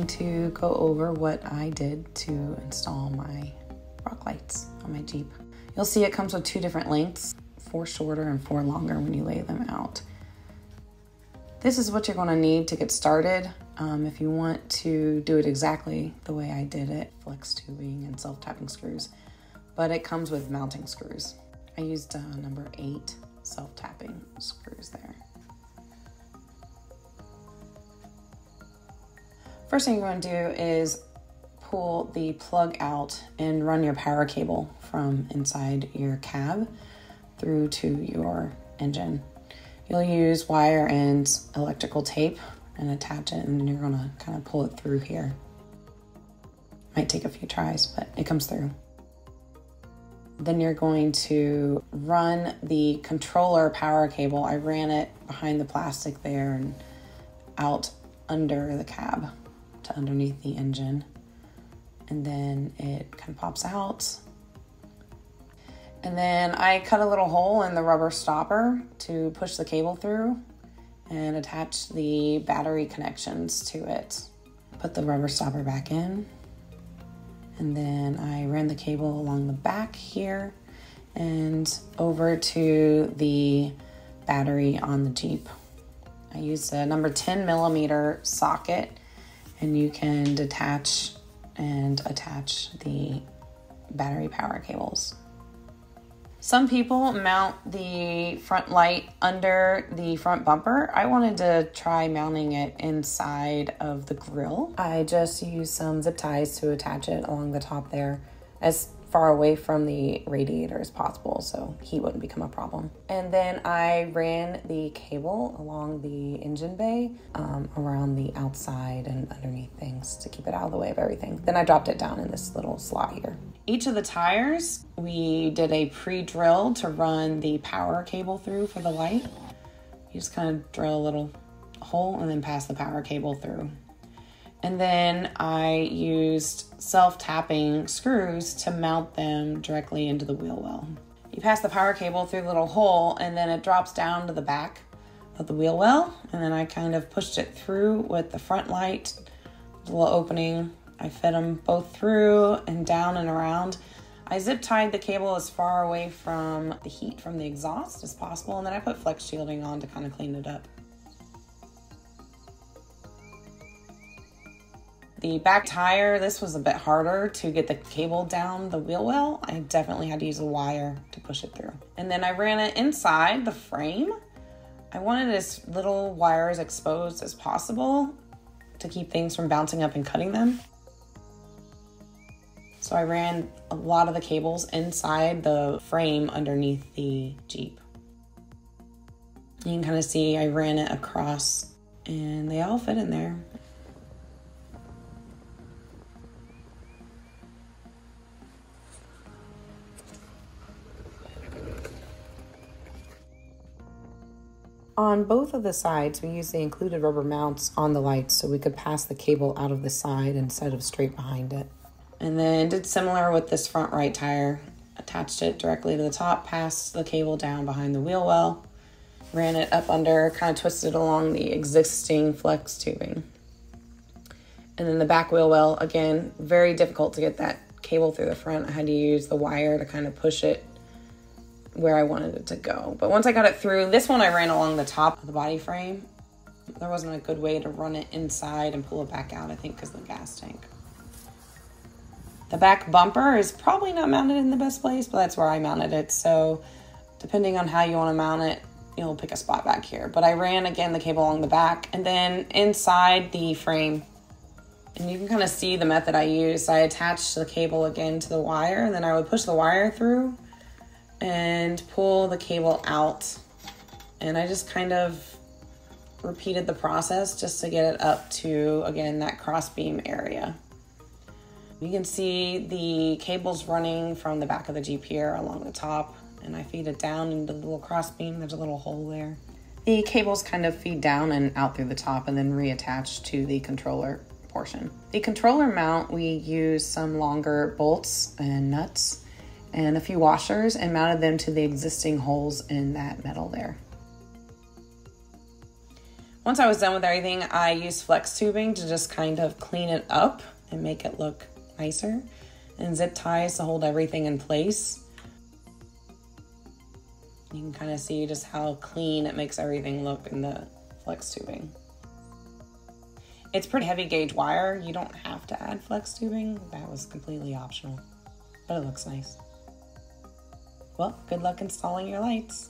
going to go over what I did to install my rock lights on my Jeep. You'll see it comes with 2 different lengths, 4 shorter and 4 longer when you lay them out. This is what you're going to need to get started. If you want to do it exactly the way I did it, flex tubing and self-tapping screws, but it comes with mounting screws. I used number 8 self-tapping screws there. First thing you're going to do is pull the plug out and run your power cable from inside your cab through to your engine. You'll use wire and electrical tape and attach it, and then you're going to kind of pull it through here. Might take a few tries, but it comes through. Then you're going to run the controller power cable. I ran it behind the plastic there and out under the cab to underneath the engine. And then it kind of pops out. And then I cut a little hole in the rubber stopper to push the cable through and attach the battery connections to it. Put the rubber stopper back in. And then I ran the cable along the back here and over to the battery on the Jeep. I used a number 10 millimeter socket, and you can detach and attach the battery power cables. Some people mount the front light under the front bumper. I wanted to try mounting it inside of the grille. I just used some zip ties to attach it along the top there, as far away from the radiator as possible so heat wouldn't become a problem. And then I ran the cable along the engine bay, around the outside and underneath things to keep it out of the way of everything. Then I dropped it down in this little slot here. Each of the tires, we did a pre-drill to run the power cable through for the light. You just kind of drill a little hole and then pass the power cable through. And then I used self-tapping screws to mount them directly into the wheel well. You pass the power cable through the little hole, and then it drops down to the back of the wheel well. And then I kind of pushed it through with the front light, little opening. I fed them both through and down and around. I zip tied the cable as far away from the heat from the exhaust as possible, and then I put flex shielding on to kind of clean it up. The back tire, this was a bit harder to get the cable down the wheel well. I definitely had to use a wire to push it through. And then I ran it inside the frame. I wanted as little wires exposed as possible to keep things from bouncing up and cutting them. So I ran a lot of the cables inside the frame underneath the Jeep. You can kind of see I ran it across and they all fit in there. On both of the sides, we used the included rubber mounts on the lights so we could pass the cable out of the side instead of straight behind it. And then did similar with this front right tire. Attached it directly to the top, passed the cable down behind the wheel well, ran it up under, kind of twisted along the existing flex tubing. And then the back wheel well, again, very difficult to get that cable through the front. I had to use the wire to kind of push it where I wanted it to go. But once I got it through, this one I ran along the top of the body frame. There wasn't a good way to run it inside and pull it back out, I think because of the gas tank. The back bumper is probably not mounted in the best place, but that's where I mounted it. So depending on how you want to mount it, you'll pick a spot back here. But I ran, again, the cable along the back and then inside the frame. And you can kind of see the method I used. I attached the cable again to the wire, and then I would push the wire through and pull the cable out. And I just kind of repeated the process just to get it up to, again, that crossbeam area. You can see the cables running from the back of the Jeep here along the top, and I feed it down into the little crossbeam. There's a little hole there. The cables kind of feed down and out through the top and then reattach to the controller portion. The controller mount, we used some longer bolts and nuts and a few washers and mounted them to the existing holes in that metal there. Once I was done with everything, I used flex tubing to just kind of clean it up and make it look nicer, and zip ties to hold everything in place. You can kind of see just how clean it makes everything look in the flex tubing. It's pretty heavy gauge wire. You don't have to add flex tubing. That was completely optional, but it looks nice. Well, good luck installing your lights.